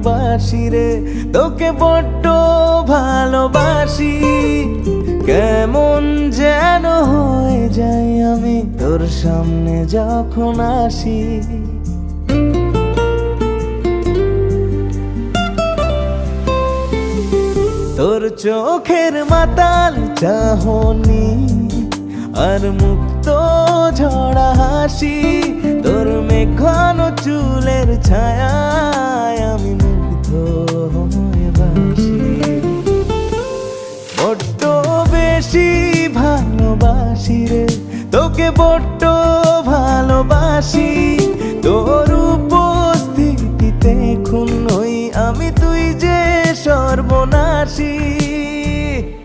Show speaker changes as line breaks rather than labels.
ভালোবাসি রে, তোকে বড্ড ভালোবাসি। কেমন যেন হয়ে যাই আমি তোর সামনে যখন আসি। তোর চোখের মাতাল চাহনি আর মুক্ত ঝড়া হাসি, তোর মেঘানো চুলের ছায়ায় আমি মুগ্ধ হয়ে বাসি। বড্ড বেশি ভালোবাসি রে, তোকে বড্ড ভালোবাসি।